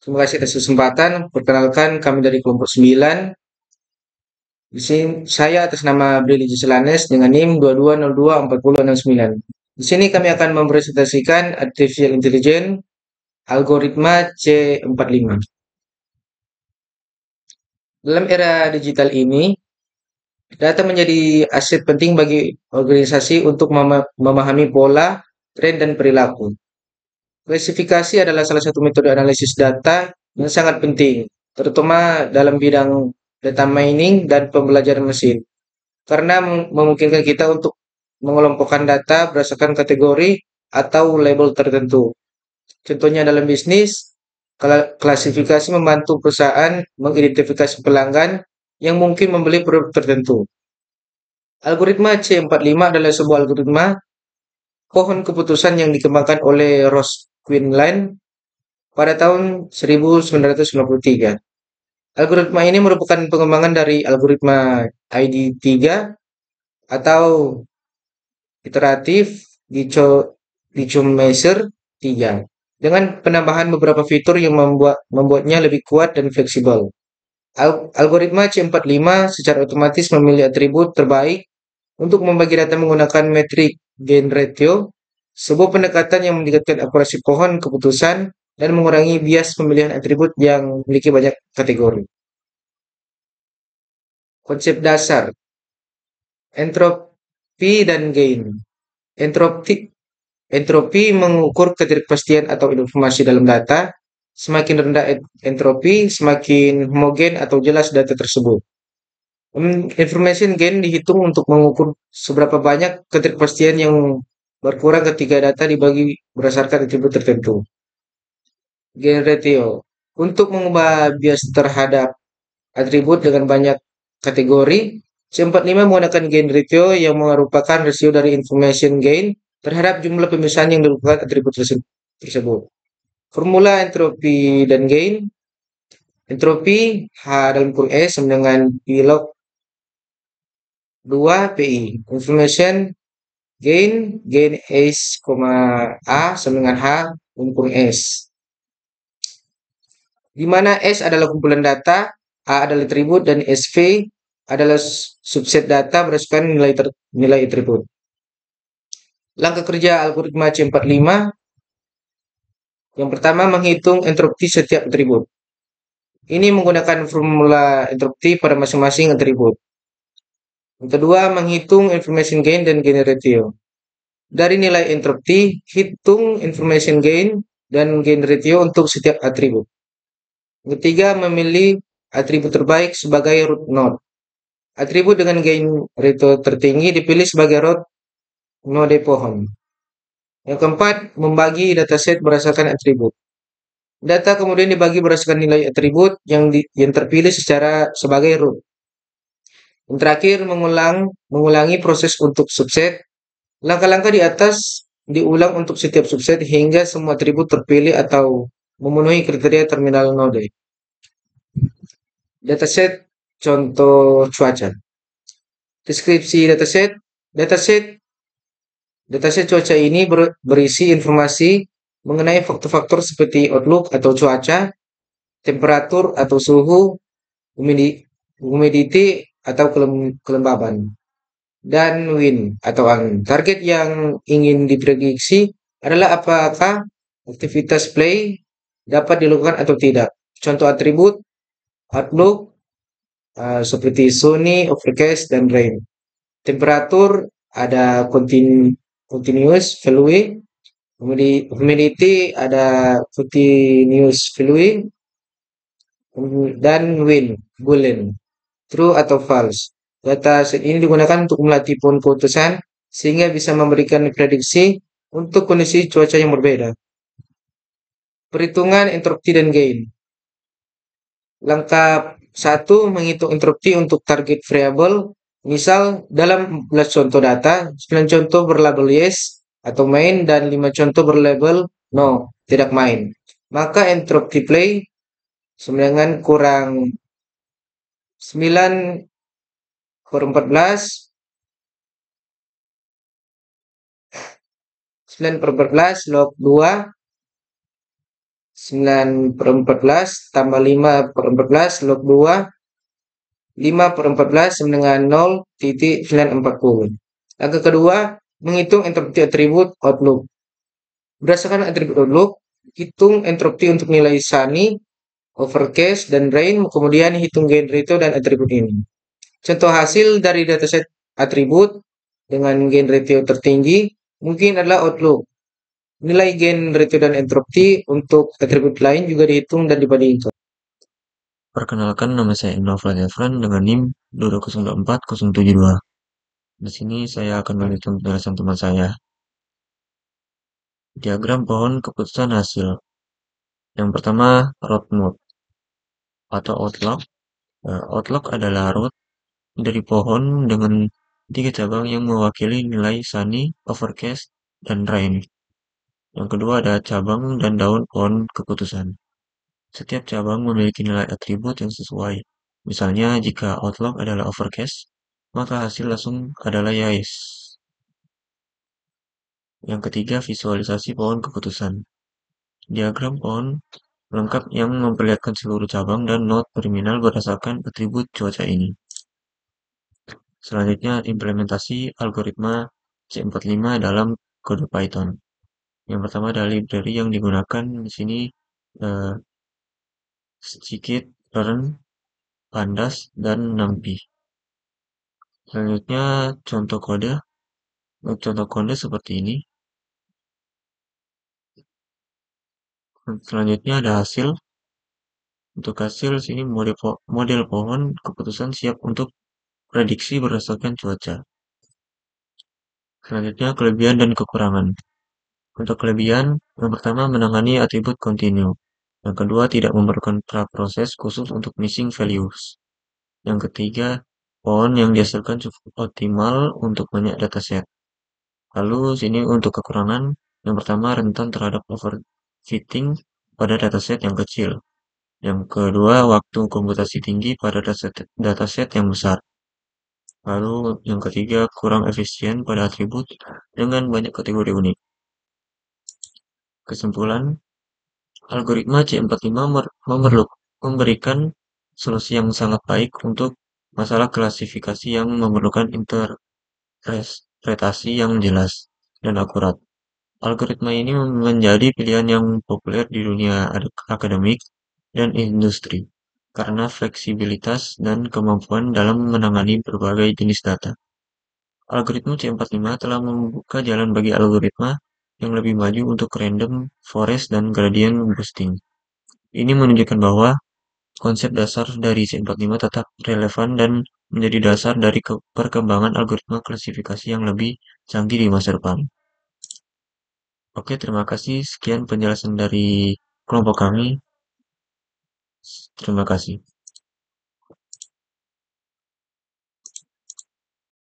Terima kasih atas kesempatan. Perkenalkan, kami dari kelompok 9. Di sini saya atas nama Brili Giselanes dengan NIM 22024069. Di sini kami akan mempresentasikan Artificial Intelligence algoritma C45. Dalam era digital ini, data menjadi aset penting bagi organisasi untuk memahami pola, tren, dan perilaku. Klasifikasi adalah salah satu metode analisis data yang sangat penting, terutama dalam bidang data mining dan pembelajaran mesin, karena memungkinkan kita untuk mengelompokkan data berdasarkan kategori atau label tertentu. Contohnya dalam bisnis, klasifikasi membantu perusahaan mengidentifikasi pelanggan yang mungkin membeli produk tertentu. Algoritma C45 adalah sebuah algoritma pohon keputusan yang dikembangkan oleh Ross Quinlan pada tahun 1993. Algoritma ini merupakan pengembangan dari algoritma ID3 atau iteratif Dichomeser 3 dengan penambahan beberapa fitur yang membuatnya lebih kuat dan fleksibel. Algoritma C45 secara otomatis memilih atribut terbaik untuk membagi data menggunakan metrik gain ratio, sebuah pendekatan yang meningkatkan akurasi pohon keputusan dan mengurangi bias pemilihan atribut yang memiliki banyak kategori. Konsep dasar, entropi dan gain. Entropi, entropi mengukur ketidakpastian atau informasi dalam data. Semakin rendah entropi, semakin homogen atau jelas data tersebut. Information gain dihitung untuk mengukur seberapa banyak ketidakpastian yang berkurang ketika data dibagi berdasarkan atribut tertentu. Gain ratio untuk mengubah bias terhadap atribut dengan banyak kategori. C45 menggunakan gain ratio yang merupakan rasio dari information gain terhadap jumlah pemisahan yang dilakukan atribut tersebut. Formula entropi dan gain. Entropi H dalam kurung S sama dengan P log 2 PI. Information gain S, A sama dengan H dalam kurung S. Di mana S adalah kumpulan data, A adalah atribut, dan SV adalah subset data berdasarkan nilai atribut. Langkah kerja algoritma C45. Yang pertama, menghitung entropi setiap atribut. Ini menggunakan formula entropi pada masing-masing atribut. Yang kedua, menghitung information gain dan gain ratio. Dari nilai entropi, hitung information gain dan gain ratio untuk setiap atribut. Yang ketiga, memilih atribut terbaik sebagai root node. Atribut dengan gain ratio tertinggi dipilih sebagai root node pohon. Yang keempat, membagi dataset berdasarkan atribut. Data kemudian dibagi berdasarkan nilai atribut yang terpilih sebagai root. Yang terakhir, mengulangi proses untuk subset. Langkah-langkah di atas diulang untuk setiap subset hingga semua atribut terpilih atau memenuhi kriteria terminal node. Dataset contoh cuaca. Deskripsi dataset. Dataset cuaca ini berisi informasi mengenai faktor-faktor seperti outlook atau cuaca, temperatur atau suhu, humidity atau kelembaban, dan wind atau angin. Target yang ingin diprediksi adalah apakah aktivitas play dapat dilakukan atau tidak. Contoh atribut outlook seperti sunny, overcast, dan rain. Temperatur ada continuous value, humidity ada continuous value, dan wind boolean, true atau false. Data set ini digunakan untuk melatih pohon keputusan sehingga bisa memberikan prediksi untuk kondisi cuaca yang berbeda. Perhitungan entropi dan gain. Langkah 1, menghitung entropi untuk target variabel. Misal dalam 11 contoh data, 9 contoh berlabel yes atau main dan 5 contoh berlabel no, tidak main. Maka entropi play sama dengan kurang 9 per 14, 9 per 14 log 2 9/14 tambah 5/14 log 2 5/14 sama dengan 0,940. Langkah kedua, menghitung entropti atribut outlook. Berdasarkan atribut outlook, hitung entropti untuk nilai sunny, overcast, dan rain, kemudian hitung gain ratio dan atribut ini. Contoh hasil dari dataset atribut dengan gain ratio tertinggi mungkin adalah outlook. Nilai gain ratio dan entropti untuk atribut lain juga dihitung dan dibandingkan. Perkenalkan, nama saya Innova Devran dengan NIM 2004072. Di sini saya akan melanjutkan penjelasan teman saya. Diagram pohon keputusan hasil. Yang pertama, root node atau outlook. Outlook adalah root dari pohon dengan 3 cabang yang mewakili nilai sunny, overcast, dan rain. Yang kedua ada cabang dan daun pohon keputusan. Setiap cabang memiliki nilai atribut yang sesuai. Misalnya, jika outlook adalah overcast, maka hasil langsung adalah yes. Yang ketiga, visualisasi pohon keputusan. Diagram pohon lengkap yang memperlihatkan seluruh cabang dan node terminal berdasarkan atribut cuaca ini. Selanjutnya, implementasi algoritma C45 dalam kode Python. Yang pertama adalah library yang digunakan di sini eh, scikit-learn, pandas, dan numpy. Selanjutnya, contoh kode. Contoh kode seperti ini. Selanjutnya ada hasil. Untuk hasil sini model pohon keputusan siap untuk prediksi berdasarkan cuaca. Selanjutnya kelebihan dan kekurangan. Untuk kelebihan, yang pertama menangani atribut kontinu. Yang kedua tidak memerlukan proses khusus untuk missing values. Yang ketiga, pohon yang dihasilkan cukup optimal untuk banyak dataset. Lalu sini untuk kekurangan, yang pertama rentan terhadap overfitting pada dataset yang kecil. Yang kedua, waktu komputasi tinggi pada dataset yang besar. Lalu yang ketiga, kurang efisien pada atribut dengan banyak kategori unik. Kesimpulan, algoritma C45 memberikan solusi yang sangat baik untuk masalah klasifikasi yang memerlukan interpretasi yang jelas dan akurat. Algoritma ini menjadi pilihan yang populer di dunia akademik dan industri karena fleksibilitas dan kemampuan dalam menangani berbagai jenis data. Algoritma C45 telah membuka jalan bagi algoritma yang lebih maju untuk random forest dan gradient boosting. Ini menunjukkan bahwa konsep dasar dari C45 tetap relevan dan menjadi dasar dari perkembangan algoritma klasifikasi yang lebih canggih di masa depan. Oke, terima kasih. Sekian penjelasan dari kelompok kami. Terima kasih.